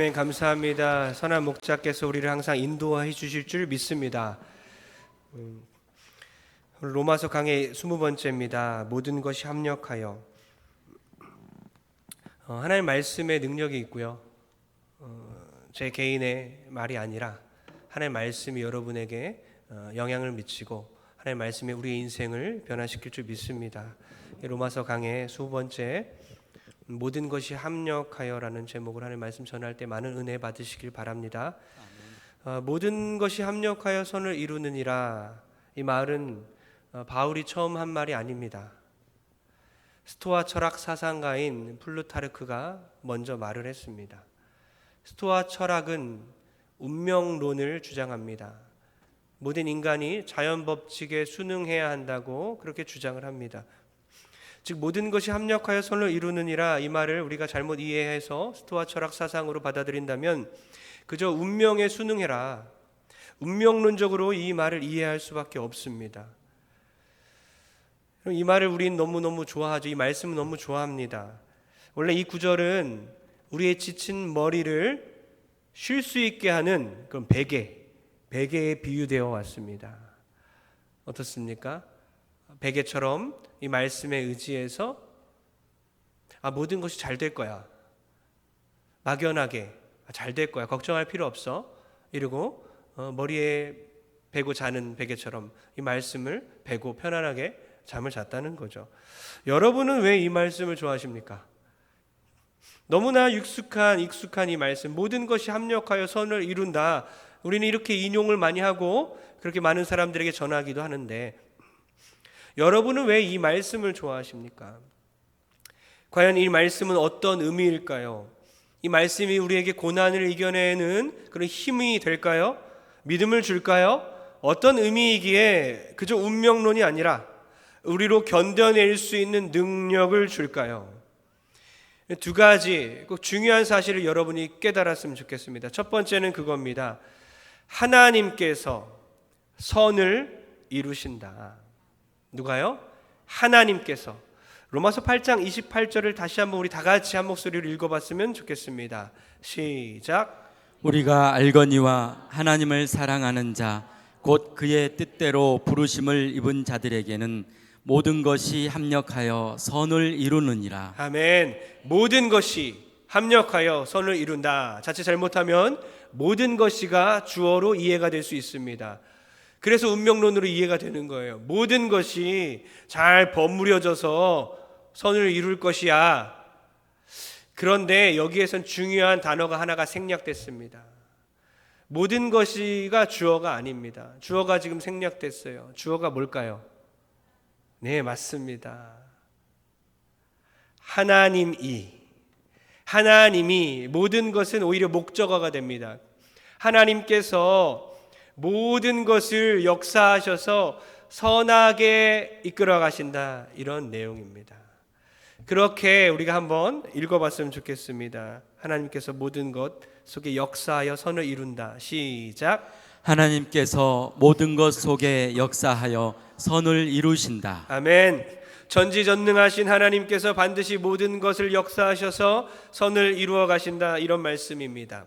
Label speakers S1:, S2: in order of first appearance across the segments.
S1: 아멘. 감사합니다. 선한 목자께서 우리를 항상 인도해 주실 줄 믿습니다. 로마서 강의 20번째입니다. 모든 것이 합력하여. 하나님 말씀의 능력이 있고요. 제 개인의 말이 아니라 하나님 말씀이 여러분에게 영향을 미치고 하나님 말씀이 우리의 인생을 변화시킬 줄 믿습니다. 로마서 강의 20번째 모든 것이 합력하여라는 제목으로 하나님 말씀 전할 때 많은 은혜 받으시길 바랍니다. 모든 것이 합력하여 선을 이루느니라, 이 말은 바울이 처음 한 말이 아닙니다. 스토아 철학 사상가인 플루타르크가 먼저 말을 했습니다. 스토아 철학은 운명론을 주장합니다. 모든 인간이 자연 법칙에 순응해야 한다고 그렇게 주장을 합니다. 즉 모든 것이 합력하여 선을 이루느니라, 이 말을 우리가 잘못 이해해서 스토아 철학 사상으로 받아들인다면 그저 운명에 순응해라, 운명론적으로 이 말을 이해할 수밖에 없습니다. 이 말을 우린 너무너무 좋아하죠. 이 말씀은 너무 좋아합니다. 원래 이 구절은 우리의 지친 머리를 쉴 수 있게 하는 그런 베개에 비유되어 왔습니다. 어떻습니까? 베개처럼 이 말씀에 의지해서 모든 것이 잘 될 거야, 막연하게 잘 될 거야, 걱정할 필요 없어, 이러고 머리에 베고 자는 베개처럼 이 말씀을 베고 편안하게 잠을 잤다는 거죠. 여러분은 왜 이 말씀을 좋아하십니까? 너무나 익숙한 이 말씀, 모든 것이 합력하여 선을 이룬다. 우리는 이렇게 인용을 많이 하고 그렇게 많은 사람들에게 전하기도 하는데, 여러분은 왜 이 말씀을 좋아하십니까? 과연 이 말씀은 어떤 의미일까요? 이 말씀이 우리에게 고난을 이겨내는 그런 힘이 될까요? 믿음을 줄까요? 어떤 의미이기에 그저 운명론이 아니라 우리로 견뎌낼 수 있는 능력을 줄까요? 두 가지 꼭 중요한 사실을 여러분이 깨달았으면 좋겠습니다. 첫 번째는 그겁니다. 하나님께서 선을 이루신다. 누가요? 하나님께서. 로마서 8장 28절을 다시 한번 우리 다 같이 한 목소리로 읽어봤으면 좋겠습니다. 시작.
S2: 우리가 알거니와 하나님을 사랑하는 자 곧 그의 뜻대로 부르심을 입은 자들에게는 모든 것이 합력하여 선을 이루느니라.
S1: 아멘. 모든 것이 합력하여 선을 이룬다. 자칫 잘못하면 모든 것이가 주어로 이해가 될 수 있습니다. 그래서 운명론으로 이해가 되는 거예요. 모든 것이 잘 버무려져서 선을 이룰 것이야. 그런데 여기에선 중요한 단어가 하나가 생략됐습니다. 모든 것이가 주어가 아닙니다. 주어가 지금 생략됐어요. 주어가 뭘까요? 네, 맞습니다. 하나님이 모든 것은 오히려 목적어가 됩니다. 하나님께서 모든 것을 역사하셔서 선하게 이끌어 가신다, 이런 내용입니다. 그렇게 우리가 한번 읽어봤으면 좋겠습니다. 하나님께서 모든 것 속에 역사하여 선을 이룬다. 시작.
S2: 하나님께서 모든 것 속에 역사하여 선을 이루신다.
S1: 아멘. 전지전능하신 하나님께서 반드시 모든 것을 역사하셔서 선을 이루어 가신다, 이런 말씀입니다.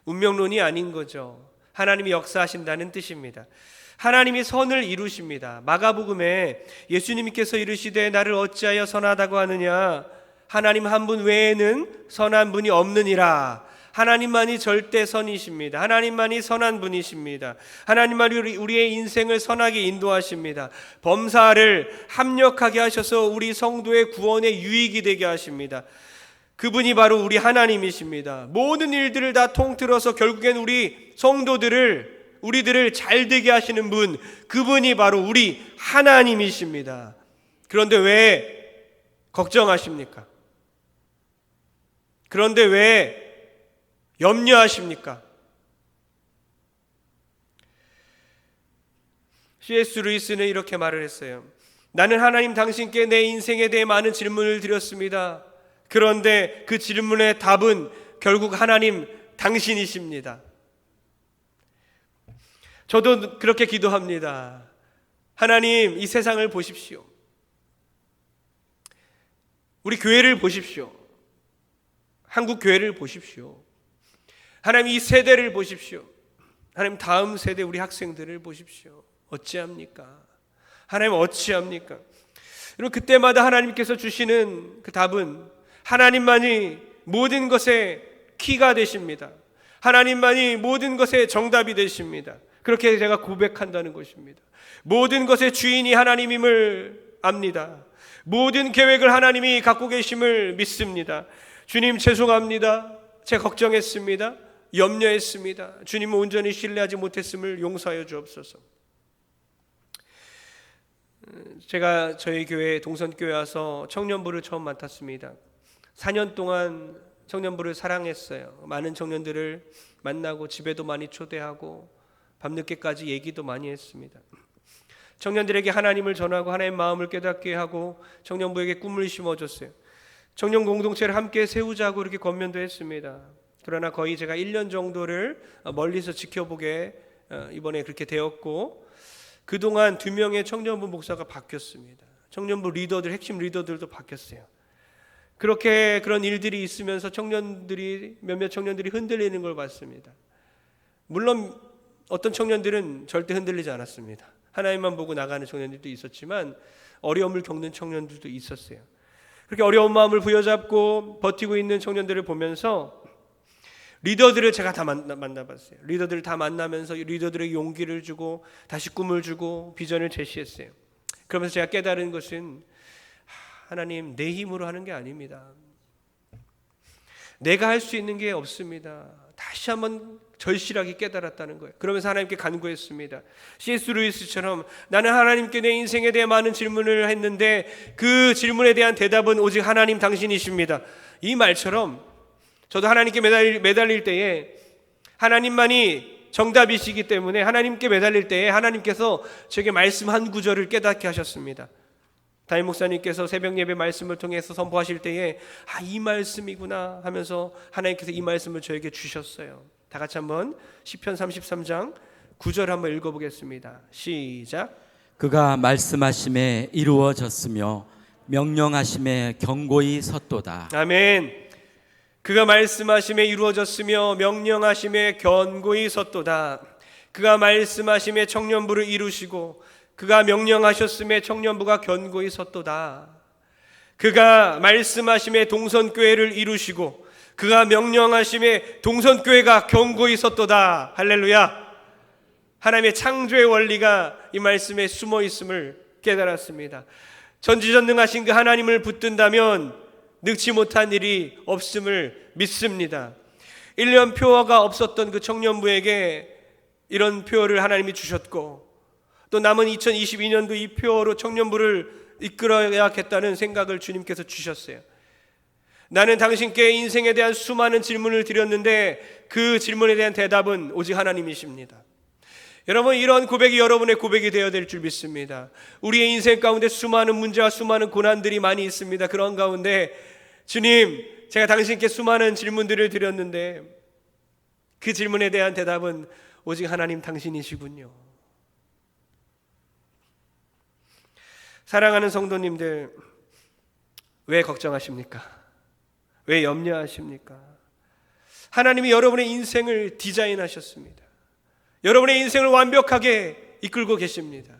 S1: 운명론이 아닌 거죠. 하나님이 역사하신다는 뜻입니다. 하나님이 선을 이루십니다. 마가복음에 예수님께서 이르시되 나를 어찌하여 선하다고 하느냐, 하나님 한 분 외에는 선한 분이 없느니라. 하나님만이 절대 선이십니다. 하나님만이 선한 분이십니다. 하나님만이 우리의 인생을 선하게 인도하십니다. 범사를 합력하게 하셔서 우리 성도의 구원에 유익이 되게 하십니다. 그분이 바로 우리 하나님이십니다. 모든 일들을 다 통틀어서 결국엔 우리 우리들을 잘 되게 하시는 분, 그분이 바로 우리 하나님이십니다. 그런데 왜 걱정하십니까? 그런데 왜 염려하십니까? C.S. 루이스는 이렇게 말을 했어요. 나는 하나님 당신께 내 인생에 대해 많은 질문을 드렸습니다. 그런데 그 질문의 답은 결국 하나님 당신이십니다. 저도 그렇게 기도합니다. 하나님, 이 세상을 보십시오. 우리 교회를 보십시오. 한국 교회를 보십시오. 하나님 이 세대를 보십시오. 하나님 다음 세대 우리 학생들을 보십시오. 어찌합니까? 하나님 어찌합니까? 여러분 그때마다 하나님께서 주시는 그 답은 하나님만이 모든 것의 키가 되십니다. 하나님만이 모든 것의 정답이 되십니다. 그렇게 제가 고백한다는 것입니다. 모든 것의 주인이 하나님임을 압니다. 모든 계획을 하나님이 갖고 계심을 믿습니다. 주님 죄송합니다. 제가 걱정했습니다. 염려했습니다. 주님을 온전히 신뢰하지 못했음을 용서하여 주옵소서. 제가 저희 교회 동선교회 와서 청년부를 처음 맡았습니다. 4년 동안 청년부를 사랑했어요. 많은 청년들을 만나고 집에도 많이 초대하고 밤늦게까지 얘기도 많이 했습니다. 청년들에게 하나님을 전하고 하나님의 마음을 깨닫게 하고 청년부에게 꿈을 심어줬어요. 청년 공동체를 함께 세우자고 이렇게 권면도 했습니다. 그러나 거의 제가 1년 정도를 멀리서 지켜보게 이번에 그렇게 되었고 그동안 2명의 청년부 목사가 바뀌었습니다. 청년부 리더들, 핵심 리더들도 바뀌었어요. 그렇게 그런 일들이 있으면서 몇몇 청년들이 흔들리는 걸 봤습니다. 물론 어떤 청년들은 절대 흔들리지 않았습니다. 하나님만 보고 나가는 청년들도 있었지만 어려움을 겪는 청년들도 있었어요. 그렇게 어려운 마음을 부여잡고 버티고 있는 청년들을 보면서 리더들을 제가 다 만나봤어요. 리더들을 다 만나면서 리더들에게 용기를 주고 다시 꿈을 주고 비전을 제시했어요. 그러면서 제가 깨달은 것은 하나님 내 힘으로 하는 게 아닙니다. 내가 할 수 있는 게 없습니다. 다시 한번 절실하게 깨달았다는 거예요. 그러면서 하나님께 간구했습니다. C.S. 루이스처럼 나는 하나님께 내 인생에 대해 많은 질문을 했는데 그 질문에 대한 대답은 오직 하나님 당신이십니다. 이 말처럼 저도 하나님께 매달릴 때에 하나님만이 정답이시기 때문에 하나님께 매달릴 때에 하나님께서 제게 말씀 한 구절을 깨닫게 하셨습니다. 담임 목사님께서 새벽 예배 말씀을 통해서 선포하실 때에 이 말씀이구나 하면서 하나님께서 이 말씀을 저에게 주셨어요. 다 같이 한번 시편 33장 9절 한번 읽어보겠습니다. 시작.
S2: 그가 말씀하심에 이루어졌으며 명령하심에 견고히 섰도다.
S1: 아멘. 그가 말씀하심에 이루어졌으며 명령하심에 견고히 섰도다. 그가 말씀하심에 청년부를 이루시고 그가 명령하셨음에 청년부가 견고히 섰도다. 그가 말씀하심에 동선교회를 이루시고 그가 명령하심에 동선교회가 견고히 섰도다. 할렐루야. 하나님의 창조의 원리가 이 말씀에 숨어 있음을 깨달았습니다. 전지전능하신 그 하나님을 붙든다면 늙지 못한 일이 없음을 믿습니다. 1년 표어가 없었던 그 청년부에게 이런 표어를 하나님이 주셨고 또 남은 2022년도 이 표어로 청년부를 이끌어야겠다는 생각을 주님께서 주셨어요. 나는 당신께 인생에 대한 수많은 질문을 드렸는데 그 질문에 대한 대답은 오직 하나님이십니다. 여러분 이런 고백이 여러분의 고백이 되어야 될 줄 믿습니다. 우리의 인생 가운데 수많은 문제와 수많은 고난들이 많이 있습니다. 그런 가운데 주님 제가 당신께 수많은 질문들을 드렸는데 그 질문에 대한 대답은 오직 하나님 당신이시군요. 사랑하는 성도님들 왜 걱정하십니까? 왜 염려하십니까? 하나님이 여러분의 인생을 디자인하셨습니다. 여러분의 인생을 완벽하게 이끌고 계십니다.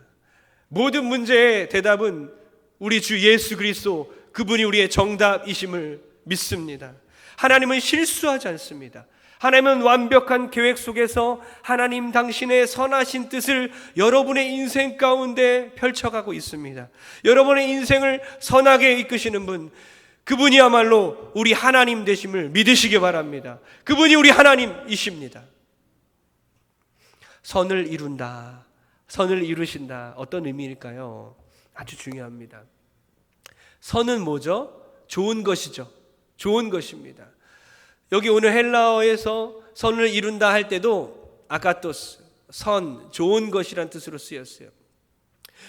S1: 모든 문제의 대답은 우리 주 예수 그리스도 그분이 우리의 정답이심을 믿습니다. 하나님은 실수하지 않습니다. 하나님은 완벽한 계획 속에서 하나님 당신의 선하신 뜻을 여러분의 인생 가운데 펼쳐가고 있습니다. 여러분의 인생을 선하게 이끄시는 분, 그분이야말로 우리 하나님 되심을 믿으시기 바랍니다. 그분이 우리 하나님이십니다. 선을 이룬다, 선을 이루신다. 어떤 의미일까요? 아주 중요합니다. 선은 뭐죠? 좋은 것이죠. 좋은 것입니다. 여기 오늘 헬라어에서 선을 이룬다 할 때도 아가토스, 선, 좋은 것이란 뜻으로 쓰였어요.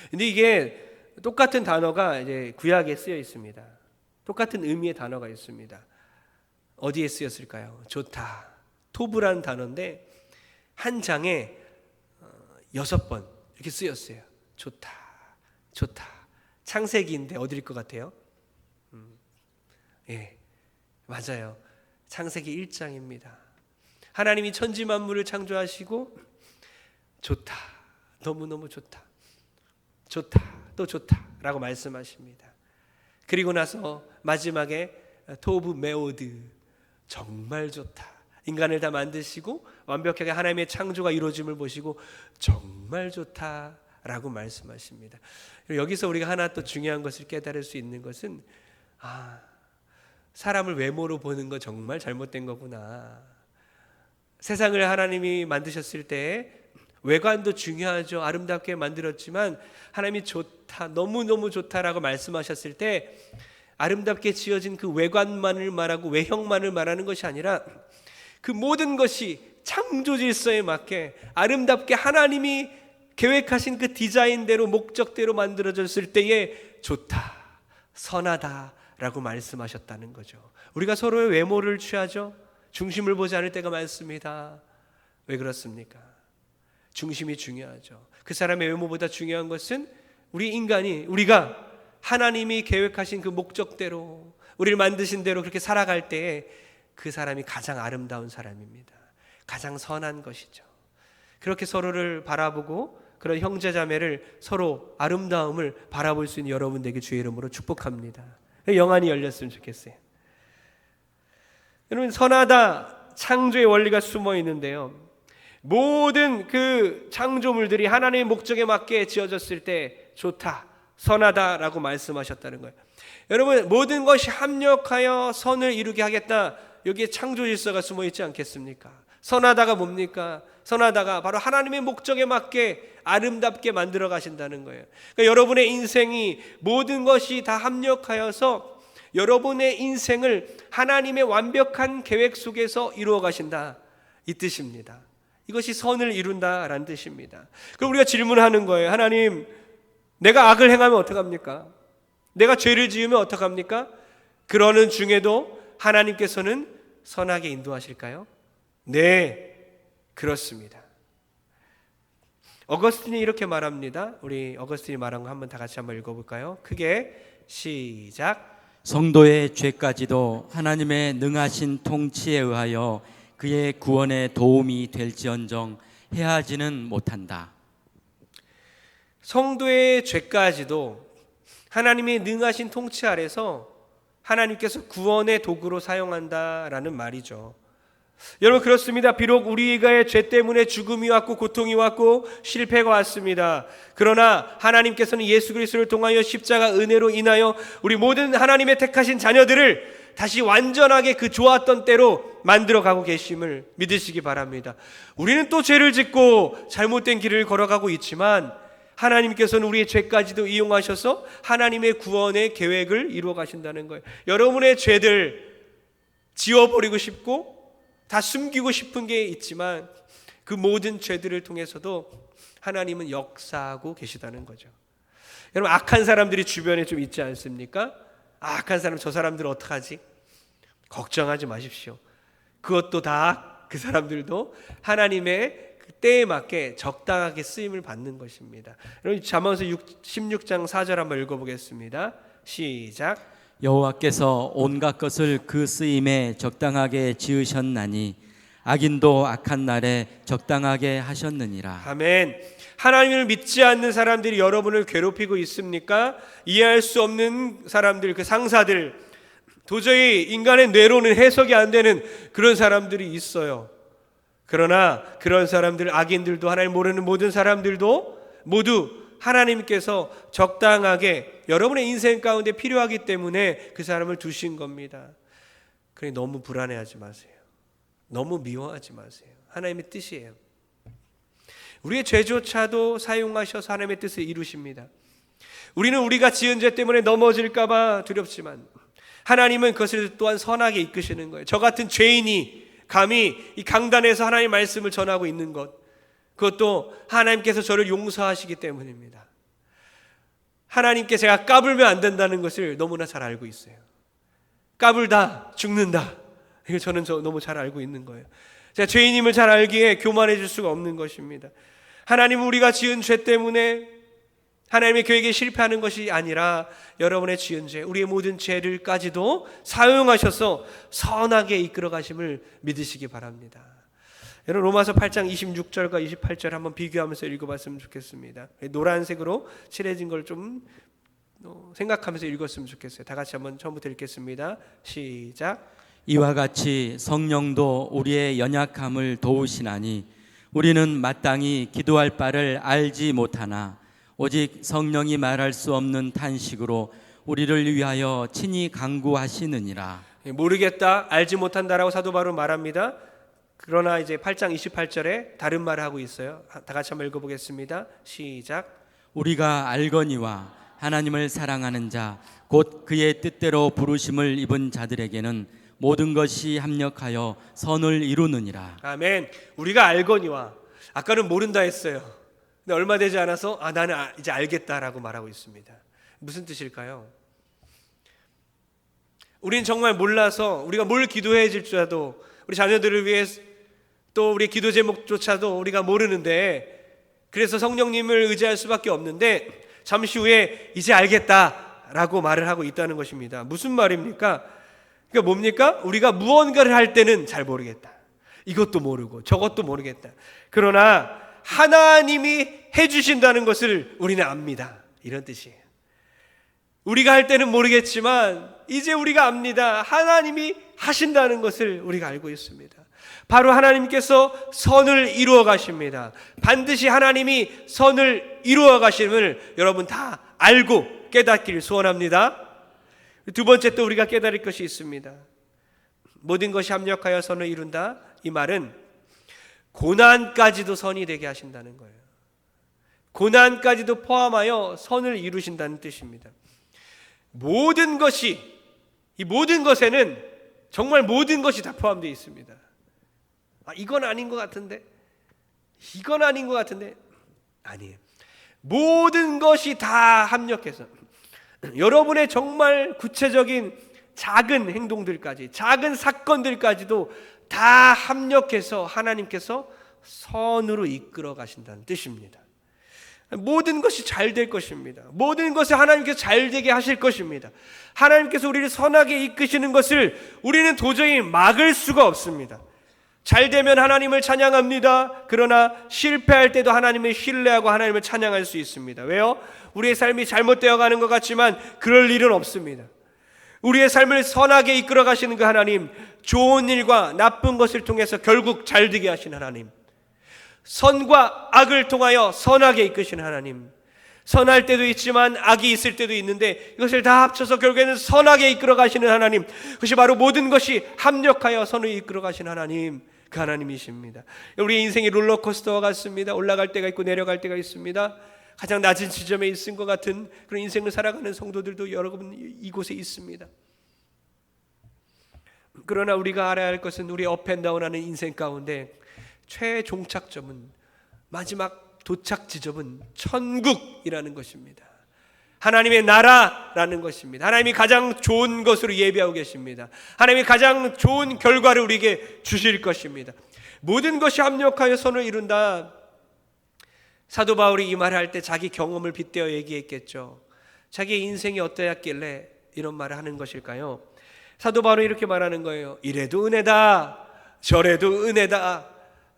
S1: 근데 이게 똑같은 단어가 이제 구약에 쓰여 있습니다. 똑같은 의미의 단어가 있습니다. 어디에 쓰였을까요? 좋다. 토브라는 단어인데 한 장에 6번 이렇게 쓰였어요. 좋다, 좋다. 창세기인데 어디일 것 같아요? 예, 맞아요. 창세기 1장입니다. 하나님이 천지 만물을 창조하시고 좋다, 너무너무 좋다, 좋다, 또 좋다라고 말씀하십니다. 그리고 나서 마지막에 토브 메오드, 정말 좋다. 인간을 다 만드시고 완벽하게 하나님의 창조가 이루어짐을 보시고 정말 좋다라고 말씀하십니다. 여기서 우리가 하나 또 중요한 것을 깨달을 수 있는 것은 사람을 외모로 보는 거 정말 잘못된 거구나. 세상을 하나님이 만드셨을 때 외관도 중요하죠. 아름답게 만들었지만 하나님이 좋다, 너무너무 좋다라고 말씀하셨을 때 아름답게 지어진 그 외관만을 말하고 외형만을 말하는 것이 아니라 그 모든 것이 창조 질서에 맞게 아름답게 하나님이 계획하신 그 디자인대로 목적대로 만들어졌을 때에 좋다, 선하다라고 말씀하셨다는 거죠. 우리가 서로의 외모를 취하죠. 중심을 보지 않을 때가 많습니다. 왜 그렇습니까? 중심이 중요하죠. 그 사람의 외모보다 중요한 것은 우리 인간이, 우리가 하나님이 계획하신 그 목적대로 우리를 만드신 대로 그렇게 살아갈 때에 그 사람이 가장 아름다운 사람입니다. 가장 선한 것이죠. 그렇게 서로를 바라보고 그런 형제자매를 서로 아름다움을 바라볼 수 있는 여러분 되게 주의 이름으로 축복합니다. 영안이 열렸으면 좋겠어요. 여러분, 선하다, 창조의 원리가 숨어 있는데요, 모든 그 창조물들이 하나님의 목적에 맞게 지어졌을 때 좋다, 선하다라고 말씀하셨다는 거예요. 여러분, 모든 것이 합력하여 선을 이루게 하겠다, 여기에 창조 질서가 숨어 있지 않겠습니까? 선하다가 뭡니까? 선하다가 바로 하나님의 목적에 맞게 아름답게 만들어 가신다는 거예요. 그러니까 여러분의 인생이 모든 것이 다 합력하여서 여러분의 인생을 하나님의 완벽한 계획 속에서 이루어 가신다, 이 뜻입니다. 이것이 선을 이룬다라는 뜻입니다. 그럼 우리가 질문하는 거예요. 하나님, 내가 악을 행하면 어떡합니까? 내가 죄를 지으면 어떡합니까? 그러는 중에도 하나님께서는 선하게 인도하실까요? 네, 그렇습니다. 어거스틴이 이렇게 말합니다. 우리 어거스틴이 말한 거 한번 다 같이 한번 읽어볼까요? 크게 시작.
S2: 성도의 죄까지도 하나님의 능하신 통치에 의하여 그의 구원에 도움이 될지언정 해하지는 못한다.
S1: 성도의 죄까지도 하나님의 능하신 통치 아래서 하나님께서 구원의 도구로 사용한다라는 말이죠. 여러분, 그렇습니다. 비록 우리의 죄 때문에 죽음이 왔고 고통이 왔고 실패가 왔습니다. 그러나 하나님께서는 예수 그리스도를 통하여 십자가 은혜로 인하여 우리 모든 하나님의 택하신 자녀들을 다시 완전하게 그 좋았던 때로 만들어가고 계심을 믿으시기 바랍니다. 우리는 또 죄를 짓고 잘못된 길을 걸어가고 있지만 하나님께서는 우리의 죄까지도 이용하셔서 하나님의 구원의 계획을 이루어 가신다는 거예요. 여러분의 죄들 지워버리고 싶고 다 숨기고 싶은 게 있지만 그 모든 죄들을 통해서도 하나님은 역사하고 계시다는 거죠. 여러분, 악한 사람들이 주변에 좀 있지 않습니까? 악한 사람, 저 사람들 어떡하지? 걱정하지 마십시오. 그것도 다 그 사람들도 하나님의 그 때에 맞게 적당하게 쓰임을 받는 것입니다. 여러분, 잠언서 16장 4절 한번 읽어보겠습니다. 시작.
S2: 여호와께서 온갖 것을 그 쓰임에 적당하게 지으셨나니 악인도 악한 날에 적당하게 하셨느니라.
S1: 아멘. 하나님을 믿지 않는 사람들이 여러분을 괴롭히고 있습니까? 이해할 수 없는 사람들, 그 상사들, 도저히 인간의 뇌로는 해석이 안 되는 그런 사람들이 있어요. 그러나 그런 사람들, 악인들도 하나님 모르는 모든 사람들도 모두 하나님께서 적당하게 여러분의 인생 가운데 필요하기 때문에 그 사람을 두신 겁니다. 그러니 너무 불안해하지 마세요. 너무 미워하지 마세요. 하나님의 뜻이에요. 우리의 죄조차도 사용하셔서 하나님의 뜻을 이루십니다. 우리는 우리가 지은 죄 때문에 넘어질까 봐 두렵지만 하나님은 그것을 또한 선하게 이끄시는 거예요. 저 같은 죄인이 감히 이 강단에서 하나님의 말씀을 전하고 있는 것, 그것도 하나님께서 저를 용서하시기 때문입니다. 하나님께 제가 까불면 안 된다는 것을 너무나 잘 알고 있어요. 까불다 죽는다, 이거 저는 너무 잘 알고 있는 거예요. 제가 죄인임을 잘 알기에 교만해질 수가 없는 것입니다. 하나님은 우리가 지은 죄 때문에 하나님의 계획에 실패하는 것이 아니라 여러분의 지은 죄, 우리의 모든 죄를까지도 사용하셔서 선하게 이끌어 가심을 믿으시기 바랍니다. 여러분 로마서 8장 26절과 28절 한번 비교하면서 읽어봤으면 좋겠습니다. 노란색으로 칠해진 걸 좀 생각하면서 읽었으면 좋겠어요. 다 같이 한번 처음부터 읽겠습니다. 시작.
S2: 이와 같이 성령도 우리의 연약함을 도우시나니 우리는 마땅히 기도할 바를 알지 못하나 오직 성령이 말할 수 없는 탄식으로 우리를 위하여 친히 간구하시느니라.
S1: 모르겠다, 알지 못한다라고 사도 바울은 말합니다. 그러나 이제 8장 28절에 다른 말을 하고 있어요. 다 같이 한번 읽어보겠습니다. 시작.
S2: 우리가 알거니와 하나님을 사랑하는 자 곧 그의 뜻대로 부르심을 입은 자들에게는 모든 것이 합력하여 선을 이루느니라.
S1: 아멘. 우리가 알거니와, 아까는 모른다 했어요. 근데 얼마 되지 않아서 나는 이제 알겠다라고 말하고 있습니다. 무슨 뜻일까요? 우리는 정말 몰라서 우리가 뭘 기도해 줄지라도, 우리 자녀들을 위해 또 우리 기도 제목조차도 우리가 모르는데, 그래서 성령님을 의지할 수밖에 없는데 잠시 후에 이제 알겠다라고 말을 하고 있다는 것입니다. 무슨 말입니까? 그러니까 뭡니까? 우리가 무언가를 할 때는 잘 모르겠다, 이것도 모르고 저것도 모르겠다. 그러나 하나님이 해주신다는 것을 우리는 압니다. 이런 뜻이에요. 우리가 할 때는 모르겠지만 이제 우리가 압니다. 하나님이 하신다는 것을 우리가 알고 있습니다. 바로 하나님께서 선을 이루어 가십니다. 반드시 하나님이 선을 이루어 가심을 여러분 다 알고 깨닫기를 소원합니다. 두 번째 또 우리가 깨달을 것이 있습니다. 모든 것이 합력하여 선을 이룬다. 이 말은 고난까지도 선이 되게 하신다는 거예요. 고난까지도 포함하여 선을 이루신다는 뜻입니다. 모든 것이, 이 모든 것에는 정말 모든 것이 다 포함되어 있습니다. 이건 아닌 것 같은데, 이건 아닌 것 같은데, 아니에요. 모든 것이 다 합력해서 여러분의 정말 구체적인 작은 행동들까지, 작은 사건들까지도 다 합력해서 하나님께서 선으로 이끌어 가신다는 뜻입니다. 모든 것이 잘 될 것입니다. 모든 것을 하나님께서 잘 되게 하실 것입니다. 하나님께서 우리를 선하게 이끄시는 것을 우리는 도저히 막을 수가 없습니다. 잘 되면 하나님을 찬양합니다. 그러나 실패할 때도 하나님을 신뢰하고 하나님을 찬양할 수 있습니다. 왜요? 우리의 삶이 잘못되어 가는 것 같지만 그럴 일은 없습니다. 우리의 삶을 선하게 이끌어 가시는 그 하나님, 좋은 일과 나쁜 것을 통해서 결국 잘 되게 하신 하나님, 선과 악을 통하여 선하게 이끄시는 하나님, 선할 때도 있지만 악이 있을 때도 있는데 이것을 다 합쳐서 결국에는 선하게 이끌어 가시는 하나님, 그것이 바로 모든 것이 합력하여 선을 이끌어 가시는 하나님, 그 하나님이십니다. 우리의 인생이 롤러코스터와 같습니다. 올라갈 때가 있고 내려갈 때가 있습니다. 가장 낮은 지점에 있은 것 같은 그런 인생을 살아가는 성도들도 여러분 이곳에 있습니다. 그러나 우리가 알아야 할 것은 우리 업앤다운하는 인생 가운데 최종착점은, 마지막 도착 지점은 천국이라는 것입니다. 하나님의 나라라는 것입니다. 하나님이 가장 좋은 것으로 예비하고 계십니다. 하나님이 가장 좋은 결과를 우리에게 주실 것입니다. 모든 것이 합력하여 선을 이룬다. 사도 바울이 이 말을 할 때 자기 경험을 빗대어 얘기했겠죠. 자기의 인생이 어떠했길래 이런 말을 하는 것일까요? 사도 바울은 이렇게 말하는 거예요. 이래도 은혜다, 저래도 은혜다.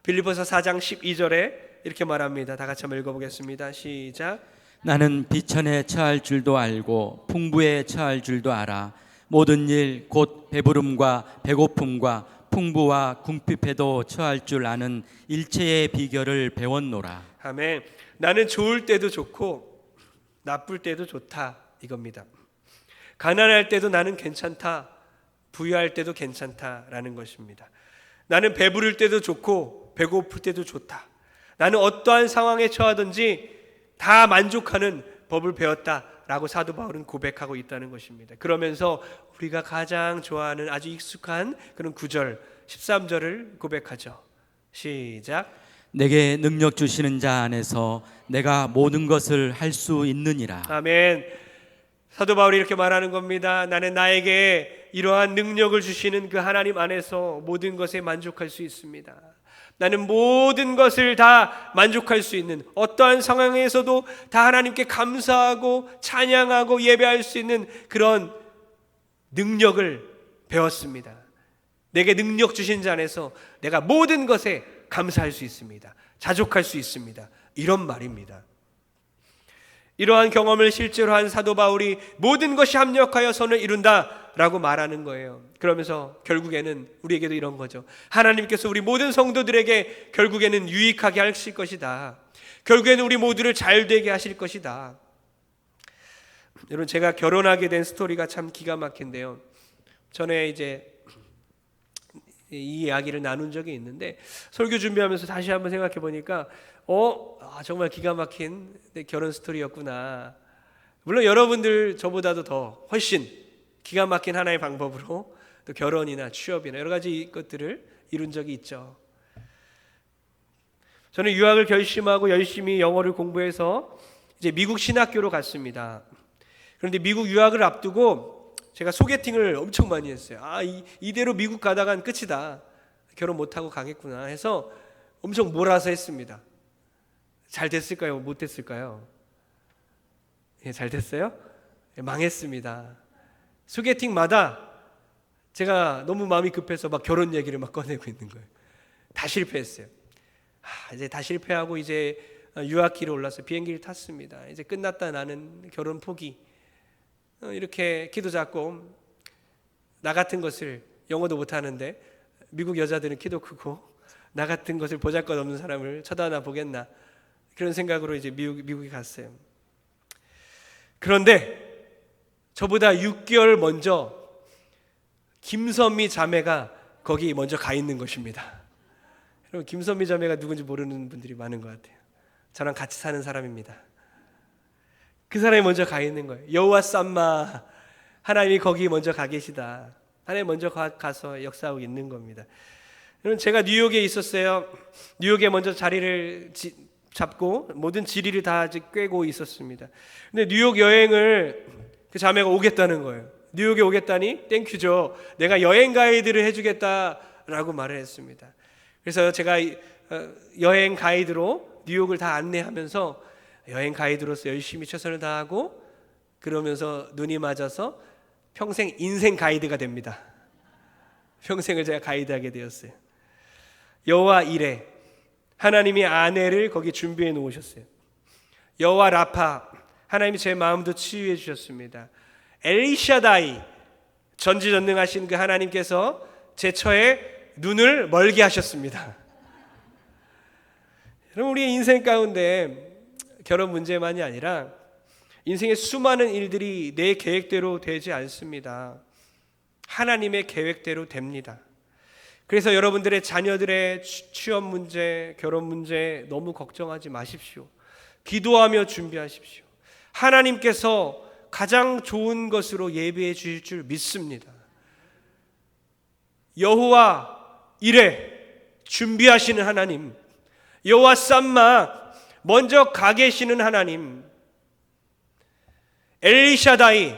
S1: 빌립보서 4장 12절에 이렇게 말합니다. 다 같이 한번 읽어보겠습니다. 시작.
S2: 나는 비천에 처할 줄도 알고 풍부에 처할 줄도 알아. 모든 일 곧 배부름과 배고픔과 풍부와 궁핍에도 처할 줄 아는 일체의 비결을 배웠노라.
S1: 아멘. 나는 좋을 때도 좋고 나쁠 때도 좋다, 이겁니다. 가난할 때도 나는 괜찮다, 부유할 때도 괜찮다라는 것입니다. 나는 배부를 때도 좋고 배고플 때도 좋다. 나는 어떠한 상황에 처하든지 다 만족하는 법을 배웠다라고 사도 바울은 고백하고 있다는 것입니다. 그러면서 우리가 가장 좋아하는 아주 익숙한 그런 9절 13절을 고백하죠. 시작.
S2: 내게 능력 주시는 자 안에서 내가 모든 것을 할 수 있느니라.
S1: 아멘. 사도 바울이 이렇게 말하는 겁니다. 나는 나에게 이러한 능력을 주시는 그 하나님 안에서 모든 것에 만족할 수 있습니다. 나는 모든 것을 다 만족할 수 있는, 어떠한 상황에서도 다 하나님께 감사하고 찬양하고 예배할 수 있는 그런 능력을 배웠습니다. 내게 능력 주신 자 안에서 내가 모든 것에 감사할 수 있습니다. 자족할 수 있습니다. 이런 말입니다. 이러한 경험을 실제로 한 사도 바울이 모든 것이 합력하여 선을 이룬다 라고 말하는 거예요. 그러면서 결국에는 우리에게도 이런 거죠. 하나님께서 우리 모든 성도들에게 결국에는 유익하게 하실 것이다. 결국에는 우리 모두를 잘 되게 하실 것이다. 여러분, 제가 결혼하게 된 스토리가 참 기가 막힌데요. 전에 이제 이 이야기를 나눈 적이 있는데 설교 준비하면서 다시 한번 생각해 보니까 정말 기가 막힌 결혼 스토리였구나. 물론 여러분들 저보다도 더 훨씬 기가 막힌 하나의 방법으로 또 결혼이나 취업이나 여러 가지 것들을 이룬 적이 있죠. 저는 유학을 결심하고 열심히 영어를 공부해서 이제 미국 신학교로 갔습니다. 그런데 미국 유학을 앞두고 제가 소개팅을 엄청 많이 했어요. 이대로 미국 가다간 끝이다. 결혼 못하고 가겠구나 해서 엄청 몰아서 했습니다. 잘 됐을까요? 못 됐을까요? 예, 잘 됐어요? 예, 망했습니다. 소개팅마다 제가 너무 마음이 급해서 막 결혼 얘기를 막 꺼내고 있는 거예요. 다 실패했어요. 이제 다 실패하고 이제 유학기로 올라서 비행기를 탔습니다. 이제 끝났다 나는 결혼 포기. 이렇게 키도 작고 나 같은 것을 영어도 못하는데 미국 여자들은 키도 크고 나 같은 것을 보잘것없는 사람을 쳐다나 보겠나 그런 생각으로 이제 미국에 갔어요. 그런데 저보다 6개월 먼저 김선미 자매가 거기 먼저 가 있는 것입니다. 여러분, 김선미 자매가 누군지 모르는 분들이 많은 것 같아요. 저랑 같이 사는 사람입니다. 그 사람이 먼저 가 있는 거예요. 여호와 쌈마, 하나님이 거기 먼저 가 계시다. 하나님 먼저 가서 역사하고 있는 겁니다. 여러분, 제가 뉴욕에 있었어요. 뉴욕에 먼저 자리를 잡고 모든 지리를 다 꿰고 있었습니다. 근데 뉴욕 여행을 그 자매가 오겠다는 거예요. 뉴욕에 오겠다니 땡큐죠. 내가 여행 가이드를 해주겠다라고 말을 했습니다. 그래서 제가 여행 가이드로 뉴욕을 다 안내하면서 여행 가이드로서 열심히 최선을 다하고 그러면서 눈이 맞아서 평생 인생 가이드가 됩니다. 평생을 제가 가이드하게 되었어요. 여호와 이레, 하나님이 아내를 거기 준비해 놓으셨어요. 여호와 라파, 하나님이 제 마음도 치유해 주셨습니다. 엘샤다이, 전지전능하신 그 하나님께서 제 처에 눈을 멀게 하셨습니다. 여러분, 우리의 인생 가운데 결혼 문제만이 아니라 인생의 수많은 일들이 내 계획대로 되지 않습니다. 하나님의 계획대로 됩니다. 그래서 여러분들의 자녀들의 취업 문제, 결혼 문제 너무 걱정하지 마십시오. 기도하며 준비하십시오. 하나님께서 가장 좋은 것으로 예비해 주실 줄 믿습니다. 여호와 이레, 준비하시는 하나님, 여호와 쌈마, 먼저 가 계시는 하나님, 엘리샤다이,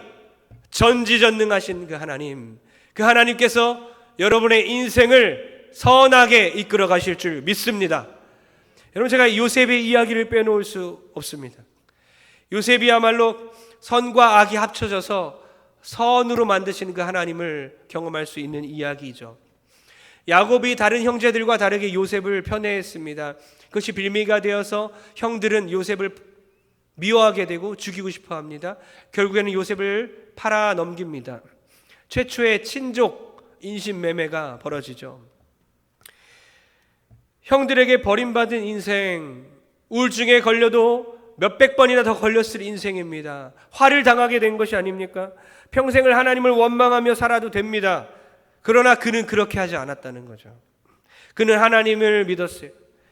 S1: 전지전능하신 그 하나님, 그 하나님께서 여러분의 인생을 선하게 이끌어 가실 줄 믿습니다. 여러분, 제가 요셉의 이야기를 빼놓을 수 없습니다. 요셉이야말로 선과 악이 합쳐져서 선으로 만드시는 그 하나님을 경험할 수 있는 이야기이죠. 야곱이 다른 형제들과 다르게 요셉을 편애했습니다. 그것이 빌미가 되어서 형들은 요셉을 미워하게 되고 죽이고 싶어 합니다. 결국에는 요셉을 팔아 넘깁니다. 최초의 친족 인신매매가 벌어지죠. 형들에게 버림받은 인생, 우울증에 걸려도 몇백 번이나 더 걸렸을 인생입니다. 화를 당하게 된 것이 아닙니까? 평생을 하나님을 원망하며 살아도 됩니다. 그러나 그는 그렇게 하지 않았다는 거죠. 그는 하나님을 믿었어요.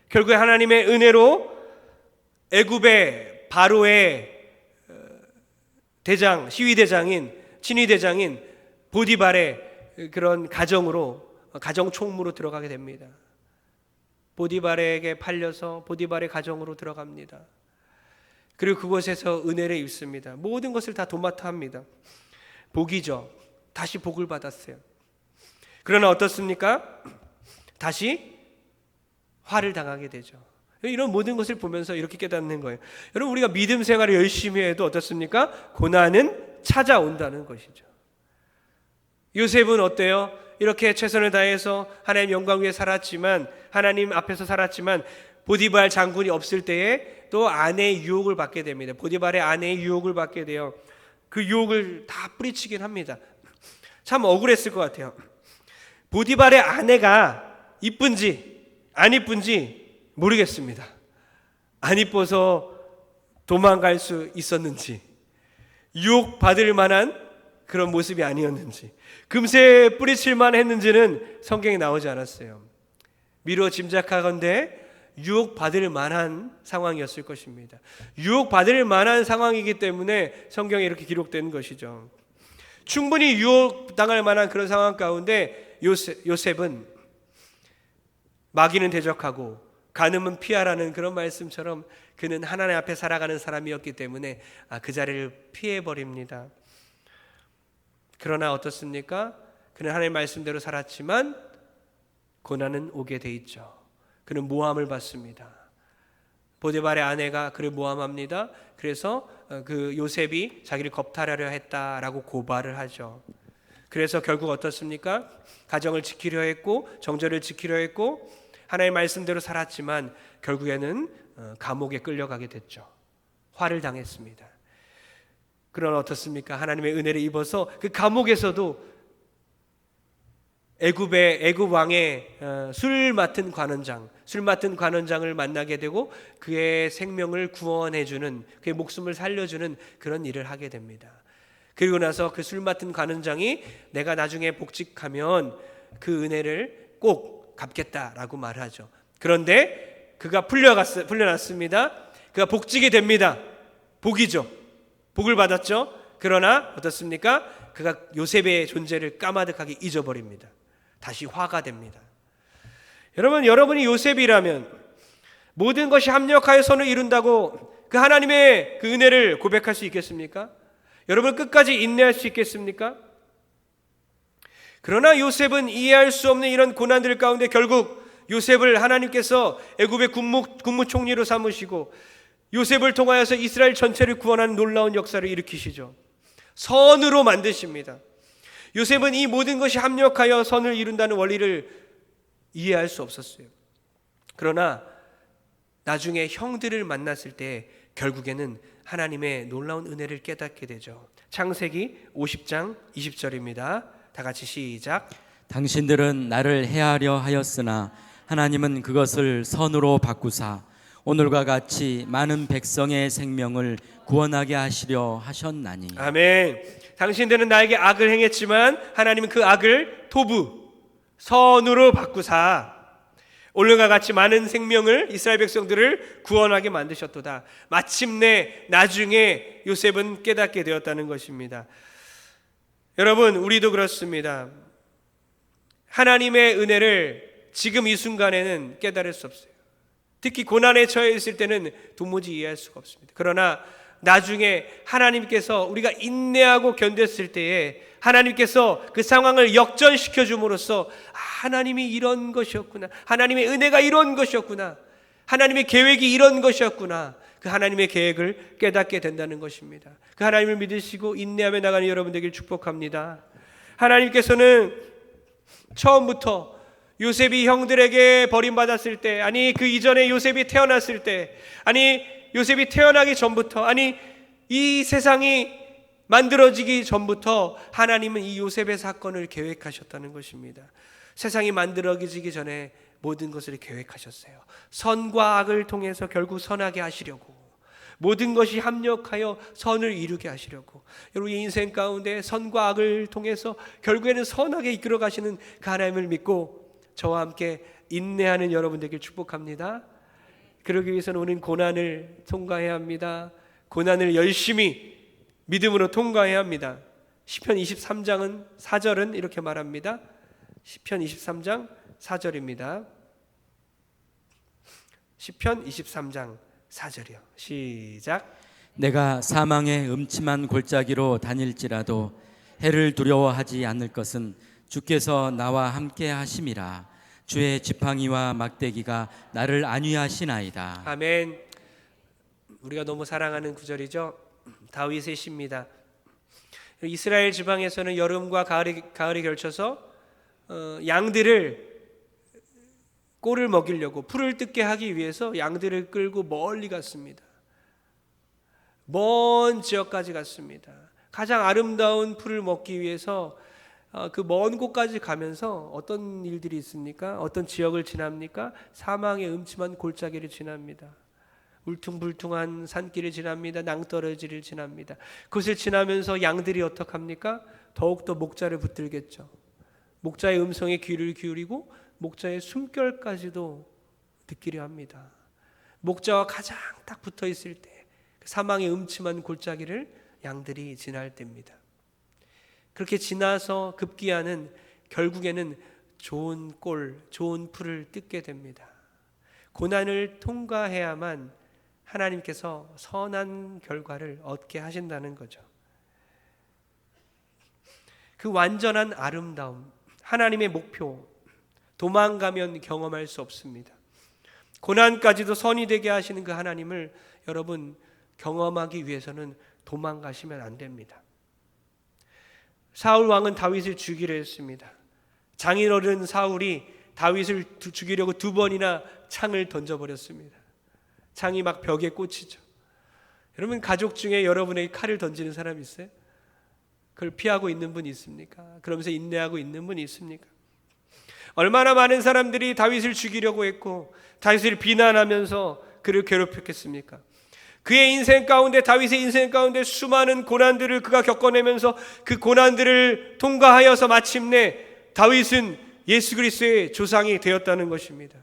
S1: 결국에 하나님의 은혜로 애굽의 바로의 대장, 시위대장인, 친위대장인 보디발의 그런 가정 총무로 들어가게 됩니다. 보디발에게 팔려서 보디발의 가정으로 들어갑니다. 그리고 그곳에서 은혜를 입습니다. 모든 것을 다 도맡아 합니다. 복이죠. 다시 복을 받았어요. 그러나 어떻습니까? 다시 화를 당하게 되죠. 이런 모든 것을 보면서 이렇게 깨닫는 거예요. 여러분, 우리가 믿음 생활을 열심히 해도 어떻습니까? 고난은 찾아온다는 것이죠. 요셉은 어때요? 이렇게 최선을 다해서 하나님 영광 위에 살았지만, 하나님 앞에서 살았지만 보디발 장군이 없을 때에 또 아내의 유혹을 받게 됩니다. 보디발의 아내의 유혹을 받게 돼요. 그 유혹을 다 뿌리치긴 합니다. 참 억울했을 것 같아요. 보디발의 아내가 이쁜지 안 이쁜지 모르겠습니다. 안 이뻐서 도망갈 수 있었는지, 유혹 받을 만한 그런 모습이 아니었는지, 금세 뿌리칠만 했는지는 성경에 나오지 않았어요. 미루어 짐작하건대 유혹 받을 만한 상황이었을 것입니다. 유혹 받을 만한 상황이기 때문에 성경에 이렇게 기록된 것이죠. 충분히 유혹 당할 만한 그런 상황 가운데 요셉은 마귀는 대적하고 간음은 피하라는 그런 말씀처럼 그는 하나님 앞에 살아가는 사람이었기 때문에 그 자리를 피해버립니다. 그러나 어떻습니까? 그는 하나님의 말씀대로 살았지만 고난은 오게 돼 있죠. 그는 모함을 받습니다. 보디발의 아내가 그를 모함합니다. 그래서 그 요셉이 자기를 겁탈하려 했다라고 고발을 하죠. 그래서 결국 어떻습니까? 가정을 지키려 했고 정절을 지키려 했고 하나님의 말씀대로 살았지만 결국에는 감옥에 끌려가게 됐죠. 화를 당했습니다. 그러나 어떻습니까? 하나님의 은혜를 입어서 그 감옥에서도 애굽 왕의 술 맡은 관원장을 만나게 되고 그의 생명을 구원해주는, 그의 목숨을 살려주는 그런 일을 하게 됩니다. 그리고 나서 그 술 맡은 관원장이 내가 나중에 복직하면 그 은혜를 꼭 갚겠다라고 말하죠. 그런데 그가 풀려났습니다. 그가 복직이 됩니다. 복이죠. 복을 받았죠. 그러나 어떻습니까? 그가 요셉의 존재를 까마득하게 잊어버립니다. 다시 화가 됩니다. 여러분이 요셉이라면 모든 것이 합력하여 선을 이룬다고 그 하나님의 그 은혜를 고백할 수 있겠습니까? 여러분 끝까지 인내할 수 있겠습니까? 그러나 요셉은 이해할 수 없는 이런 고난들 가운데 결국 요셉을 하나님께서 애굽의 국무총리로 삼으시고 요셉을 통하여서 이스라엘 전체를 구원하는 놀라운 역사를 일으키시죠. 선으로 만드십니다. 요셉은 이 모든 것이 합력하여 선을 이룬다는 원리를 이해할 수 없었어요. 그러나 나중에 형들을 만났을 때 결국에는 하나님의 놀라운 은혜를 깨닫게 되죠. 창세기 50장 20절입니다. 다 같이 시작.
S2: 당신들은 나를 해하려 하였으나 하나님은 그것을 선으로 바꾸사 오늘과 같이 많은 백성의 생명을 구원하게 하시려 하셨나니.
S1: 아멘. 당신들은 나에게 악을 행했지만 하나님은 그 악을 토부, 선으로 바꾸사 오늘과 같이 많은 생명을, 이스라엘 백성들을 구원하게 만드셨도다. 마침내 나중에 요셉은 깨닫게 되었다는 것입니다. 여러분, 우리도 그렇습니다. 하나님의 은혜를 지금 이 순간에는 깨달을 수 없어요. 특히 고난에 처해 있을 때는 도무지 이해할 수가 없습니다. 그러나 나중에 하나님께서 우리가 인내하고 견뎠을 때에 하나님께서 그 상황을 역전시켜 줌으로써 하나님이 이런 것이었구나, 하나님의 은혜가 이런 것이었구나, 하나님의 계획이 이런 것이었구나, 그 하나님의 계획을 깨닫게 된다는 것입니다. 그 하나님을 믿으시고 인내하며 나가는 여러분 되길 축복합니다. 하나님께서는 처음부터 요셉이 형들에게 버림받았을 때, 아니 그 이전에 요셉이 태어났을 때, 아니 요셉이 태어나기 전부터, 아니 이 세상이 만들어지기 전부터 하나님은 이 요셉의 사건을 계획하셨다는 것입니다. 세상이 만들어지기 전에 모든 것을 계획하셨어요. 선과 악을 통해서 결국 선하게 하시려고, 모든 것이 합력하여 선을 이루게 하시려고, 여러분의 인생 가운데 선과 악을 통해서 결국에는 선하게 이끌어 가시는 그 하나님을 믿고 저와 함께 인내하는 여러분 되길 축복합니다. 그러기 위해서는 우리는 고난을 통과해야 합니다. 고난을 열심히 믿음으로 통과해야 합니다. 시편 23장은 4절은 이렇게 말합니다. 시편 23장 4절입니다. 시편 23장 4절이요. 시작.
S2: 내가 사망의 음침한 골짜기로 다닐지라도 해를 두려워하지 않을 것은 주께서 나와 함께 하심이라. 주의 지팡이와 막대기가 나를 안위하시나이다.
S1: 이스라엘 지방에서는 여름과 가을이 걸쳐서 양들을 꼴을 먹이려고 풀을 뜯게 하기 위해서 양들을 끌고 멀리 갔습니다. 먼 지역까지 갔습니다. 가장 아름다운 풀을 먹기 위해서 그 먼 곳까지 가면서 어떤 일들이 있습니까? 어떤 지역을 지납니까? 사망의 음침한 골짜기를 지납니다. 울퉁불퉁한 산길을 지납니다. 낭떠러지를 지납니다. 그것을 지나면서 양들이 어떡합니까? 더욱더 목자를 붙들겠죠. 목자의 음성에 귀를 기울이고 목자의 숨결까지도 듣기려 합니다. 목자와 가장 딱 붙어 있을 때 사망의 음침한 골짜기를 양들이 지날 때입니다. 그렇게 지나서 급기야는 결국에는 좋은 꼴, 좋은 풀을 뜯게 됩니다. 고난을 통과해야만 하나님께서 선한 결과를 얻게 하신다는 거죠. 그 완전한 아름다움, 하나님의 목표, 도망가면 경험할 수 없습니다. 고난까지도 선이 되게 하시는 그 하나님을 여러분 경험하기 위해서는 도망가시면 안 됩니다. 사울 왕은 다윗을 죽이려 했습니다. 장인어른 사울이 다윗을 죽이려고 2번이나 창을 던져버렸습니다. 창이 막 벽에 꽂히죠. 여러분 가족 중에 여러분에게 칼을 던지는 사람 있어요? 그걸 피하고 있는 분이 있습니까? 그러면서 인내하고 있는 분이 있습니까? 얼마나 많은 사람들이 다윗을 죽이려고 했고 다윗을 비난하면서 그를 괴롭혔겠습니까? 그의 인생 가운데, 다윗의 인생 가운데 수많은 고난들을 그가 겪어내면서 그 고난들을 통과하여서 마침내 다윗은 예수 그리스도의 조상이 되었다는 것입니다.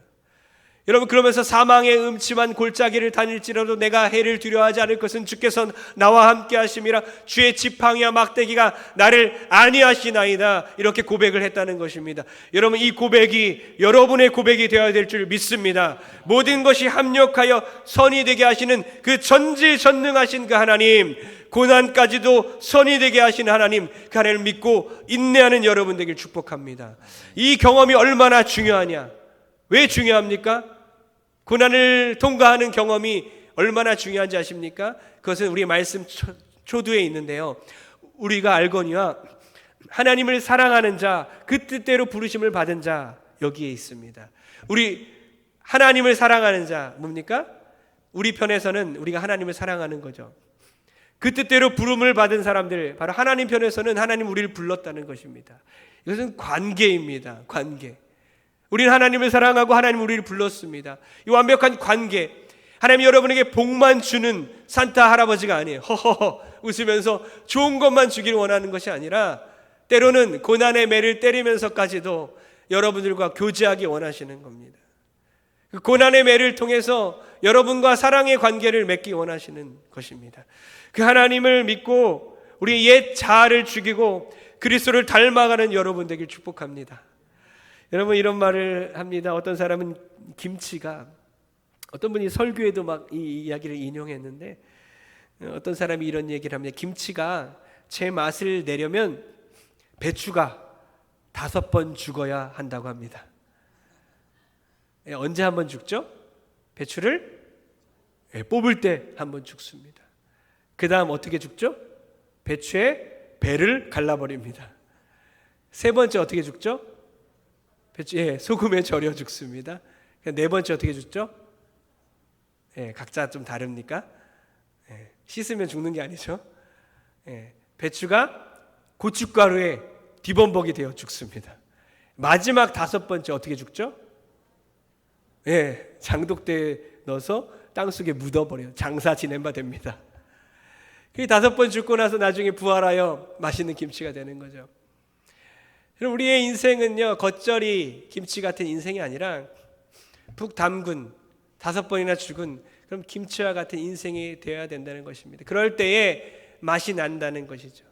S1: 여러분 그러면서 사망의 음침한 골짜기를 다닐지라도 내가 해를 두려워하지 않을 것은 주께서 나와 함께 하심이라. 주의 지팡이와 막대기가 나를 안위하시나이다. 이렇게 고백을 했다는 것입니다. 여러분 이 고백이 여러분의 고백이 되어야 될 줄 믿습니다. 모든 것이 합력하여 선이 되게 하시는 그 전지전능하신 그 하나님, 고난까지도 선이 되게 하시는 하나님, 그 하나님을 믿고 인내하는 여러분 되길 축복합니다. 이 경험이 얼마나 중요하냐? 왜 중요합니까? 고난을 통과하는 경험이 얼마나 중요한지 아십니까? 그것은 우리 말씀 초두에 있는데요. 우리가 알거니와 하나님을 사랑하는 자, 그 뜻대로 부르심을 받은 자, 여기에 있습니다. 우리 하나님을 사랑하는 자 뭡니까? 우리 편에서는 우리가 하나님을 사랑하는 거죠. 그 뜻대로 부름을 받은 사람들, 바로 하나님 편에서는 하나님 우리를 불렀다는 것입니다. 이것은 관계입니다. 관계. 우리는 하나님을 사랑하고 하나님 우리를 불렀습니다. 이 완벽한 관계, 하나님이 여러분에게 복만 주는 산타 할아버지가 아니에요. 허허허 웃으면서 좋은 것만 주기를 원하는 것이 아니라 때로는 고난의 매를 때리면서까지도 여러분들과 교제하기 원하시는 겁니다. 그 고난의 매를 통해서 여러분과 사랑의 관계를 맺기 원하시는 것입니다. 그 하나님을 믿고 우리 옛 자아를 죽이고 그리스도를 닮아가는 여러분 되길 축복합니다. 여러분 이런 말을 합니다. 어떤 사람은 김치가, 어떤 분이 설교에도 막 이 이야기를 인용했는데 어떤 사람이 이런 얘기를 합니다. 김치가 제 맛을 내려면 배추가 5번 죽어야 한다고 합니다. 언제 한번 죽죠? 배추를 뽑을 때 한번 죽습니다. 그 다음 어떻게 죽죠? 배추의 배를 갈라버립니다. 3번째 어떻게 죽죠? 소금에 절여 죽습니다. 4번째 어떻게 죽죠? 각자 좀 다릅니까? 씻으면 죽는 게 아니죠. 배추가 고춧가루에 뒤범벅이 되어 죽습니다. 마지막 5번째 어떻게 죽죠? 장독대에 넣어서 땅속에 묻어버려요. 장사 지낸 바 됩니다. 그 5번 죽고 나서 나중에 부활하여 맛있는 김치가 되는 거죠. 우리의 인생은요, 겉절이 김치 같은 인생이 아니라 푹 담근 5번이나 죽은 그럼 김치와 같은 인생이 되어야 된다는 것입니다. 그럴 때에 맛이 난다는 것이죠.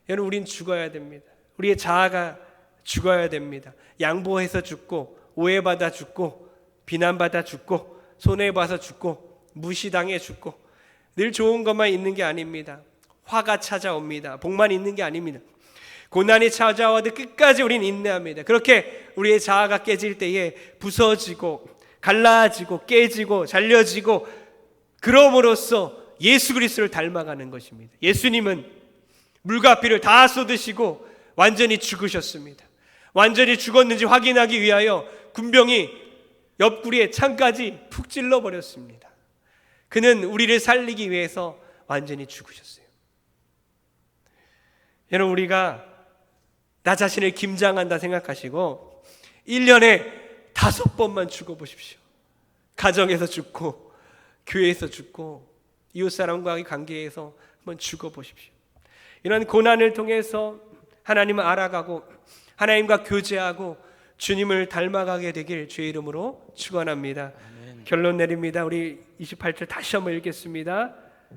S1: 여러분 우린 죽어야 됩니다. 우리의 자아가 죽어야 됩니다. 양보해서 죽고 오해받아 죽고 비난받아 죽고 손해봐서 죽고 무시당해 죽고 늘 좋은 것만 있는 게 아닙니다. 화가 찾아옵니다. 복만 있는 게 아닙니다. 고난이 찾아와도 끝까지 우리는 인내합니다. 그렇게 우리의 자아가 깨질 때에 부서지고 갈라지고 깨지고 잘려지고 그럼으로써 예수 그리스도를 닮아가는 것입니다. 예수님은 물과 피를 다 쏟으시고 완전히 죽으셨습니다. 완전히 죽었는지 확인하기 위하여 군병이 옆구리에 창까지 푹 찔러버렸습니다. 그는 우리를 살리기 위해서 완전히 죽으셨어요. 여러분, 우리가 나 자신을 김장한다 생각하시고 1년에 5번만 죽어보십시오. 가정에서 죽고 교회에서 죽고 이웃사람과의 관계에서 한번 죽어보십시오. 이런 고난을 통해서 하나님을 알아가고 하나님과 교제하고 주님을 닮아가게 되길 주의 이름으로 축원합니다. 결론 내립니다. 우리 28절 다시 한번 읽겠습니다.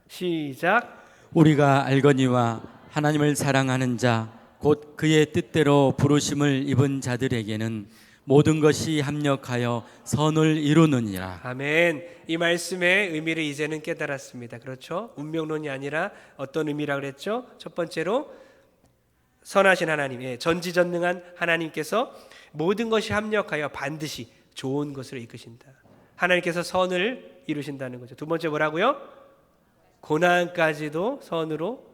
S1: 시작.
S2: 우리가 알거니와 하나님을 사랑하는 자 곧 그의 뜻대로 부르심을 입은 자들에게는 모든 것이 합력하여 선을 이루느니라.
S1: 아멘. 이 말씀의 의미를 이제는 깨달았습니다. 그렇죠? 운명론이 아니라 어떤 의미라고 그랬죠? 첫 번째로 선하신 하나님, 전지전능한 하나님께서 모든 것이 합력하여 반드시 좋은 것을 이끄신다. 하나님께서 선을 이루신다는 거죠. 두 번째 뭐라고요? 고난까지도 선으로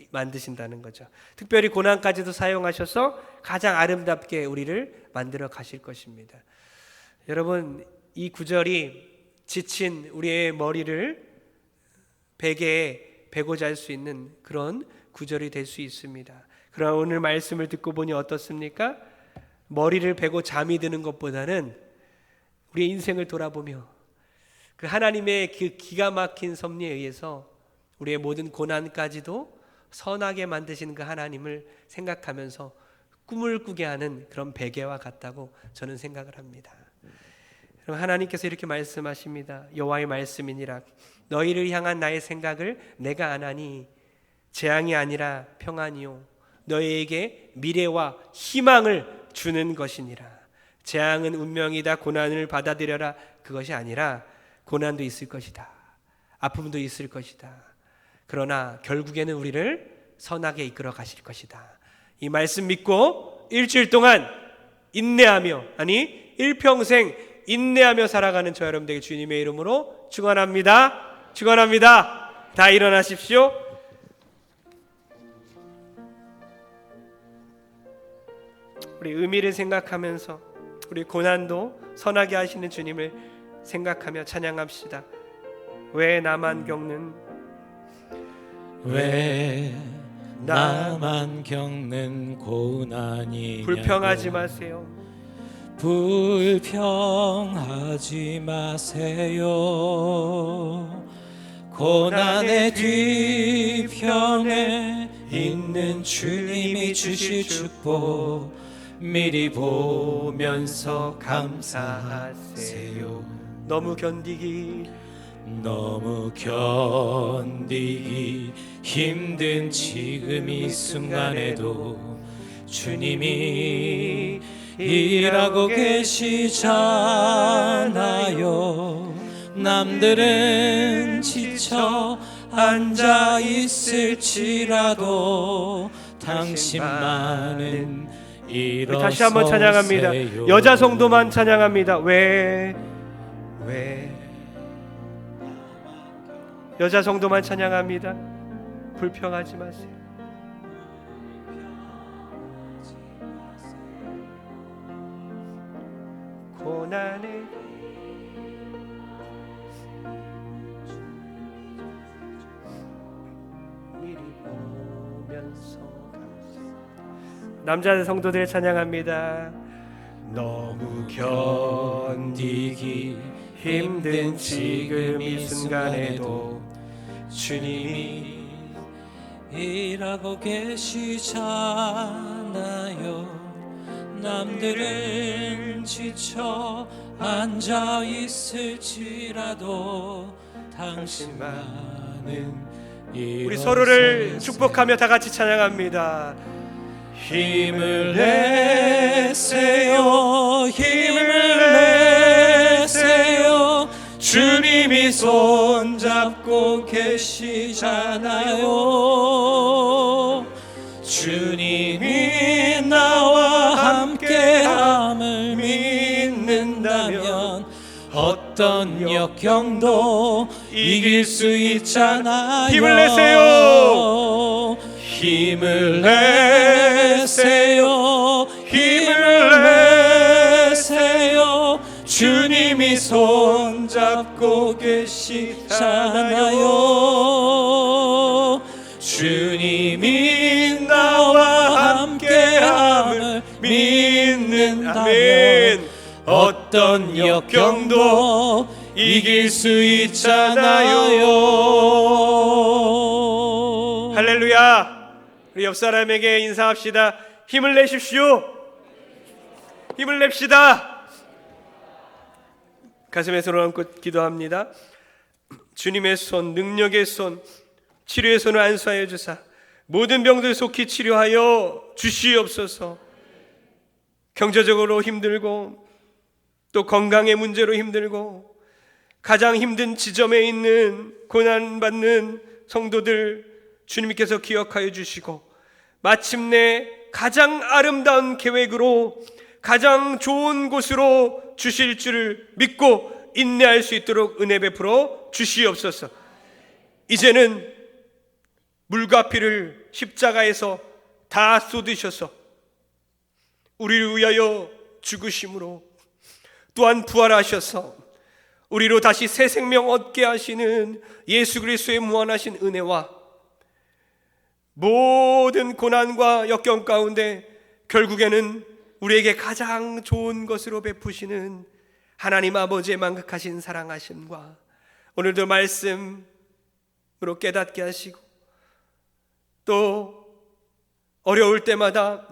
S1: 만드신다는 거죠. 특별히 고난까지도 사용하셔서 가장 아름답게 우리를 만들어 가실 것입니다. 여러분, 이 구절이 지친 우리의 머리를 베개에 베고 잘 수 있는 그런 구절이 될 수 있습니다. 그러나 오늘 말씀을 듣고 보니 어떻습니까? 머리를 베고 잠이 드는 것보다는 우리의 인생을 돌아보며 그 하나님의 그 기가 막힌 섭리에 의해서 우리의 모든 고난까지도 선하게 만드시는 그 하나님을 생각하면서 꿈을 꾸게 하는 그런 베개와 같다고 저는 생각을 합니다. 하나님께서 이렇게 말씀하십니다. 여호와의 말씀이니라. 너희를 향한 나의 생각을 내가 아나니 재앙이 아니라 평안이요 너희에게 미래와 희망을 주는 것이니라. 재앙은 운명이다. 고난을 받아들여라. 그것이 아니라 고난도 있을 것이다. 아픔도 있을 것이다. 그러나 결국에는 우리를 선하게 이끌어 가실 것이다. 이 말씀 믿고 일주일 동안 인내하며, 아니 일평생 인내하며 살아가는 저 여러분들에게 주님의 이름으로 축원합니다. 축원합니다. 다 일어나십시오. 우리 의미를 생각하면서 우리 고난도 선하게 하시는 주님을 생각하며 찬양합시다. 왜 나만 겪는
S3: 왜 나만 겪는 고난이냐고
S1: 불평하지 마세요.
S3: 불평하지 마세요. 고난의 뒤편에 있는 주님이 주실 축복 미리 보면서 감사하세요.
S1: 너무 견디기
S3: 힘든 지금 이 순간에도 주님이 일하고 계시잖아요. 남들은 지쳐 앉아 있을지라도 당신만은 일어서세요.
S1: 다시 한번 찬양합니다. 여자 성도만 찬양합니다. 왜 여자 성도만 찬양합니다. 불평하지 마세요. 고난의 미리 보면서 남자 성도들 찬양합니다. 너무 견디기 힘든 지금 이 순간에도 주님이
S3: 일하고 계시잖아요. 남들은 지쳐 앉아 있을지라도 당신만은
S1: 우리 서로를 축복하며 다 같이 찬양합니다.
S3: 힘을 내세요. 힘을 내세요. 주님이 손잡고 계시잖아요. 주님이 나와 함께함을 믿는다면 어떤 역경도 이길 수 있잖아요.
S1: 힘을 내세요.
S3: 힘을 내세요 힘을 내세요 주님이 손잡고 계시잖아요 주님이 나와 함께함을 믿는다면 어떤 역경도 이길 수 있잖아요.
S1: 할렐루야. 우리 옆 사람에게 인사합시다. 힘을 내십시오. 힘을 냅시다. 가슴에 손을 얹고 기도합니다. 주님의 손, 능력의 손, 치료의 손을 안수하여 주사 모든 병들 속히 치료하여 주시옵소서. 경제적으로 힘들고 또 건강의 문제로 힘들고 가장 힘든 지점에 있는 고난받는 성도들 주님께서 기억하여 주시고 마침내 가장 아름다운 계획으로 가장 좋은 곳으로 주실 줄을 믿고 인내할 수 있도록 은혜 베풀어 주시옵소서. 이제는 물과 피를 십자가에서 다 쏟으셔서 우리를 위하여 죽으심으로 또한 부활하셔서 우리로 다시 새 생명 얻게 하시는 예수 그리스도의 무한하신 은혜와 모든 고난과 역경 가운데 결국에는 우리에게 가장 좋은 것으로 베푸시는 하나님 아버지의 만극하신 사랑하심과 오늘도 말씀으로 깨닫게 하시고 또 어려울 때마다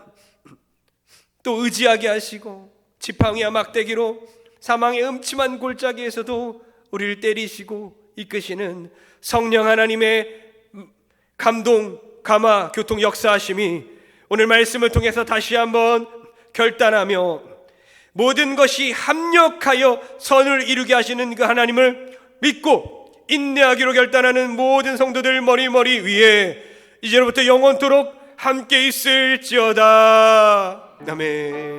S1: 또 의지하게 하시고 지팡이와 막대기로 사망의 음침한 골짜기에서도 우리를 때리시고 이끄시는 성령 하나님의 감동, 감화, 교통 역사하심이 오늘 말씀을 통해서 다시 한번 결단하며 모든 것이 합력하여 선을 이루게 하시는 그 하나님을 믿고 인내하기로 결단하는 모든 성도들 머리 위에 이제로부터 영원토록 함께 있을지어다. 아멘.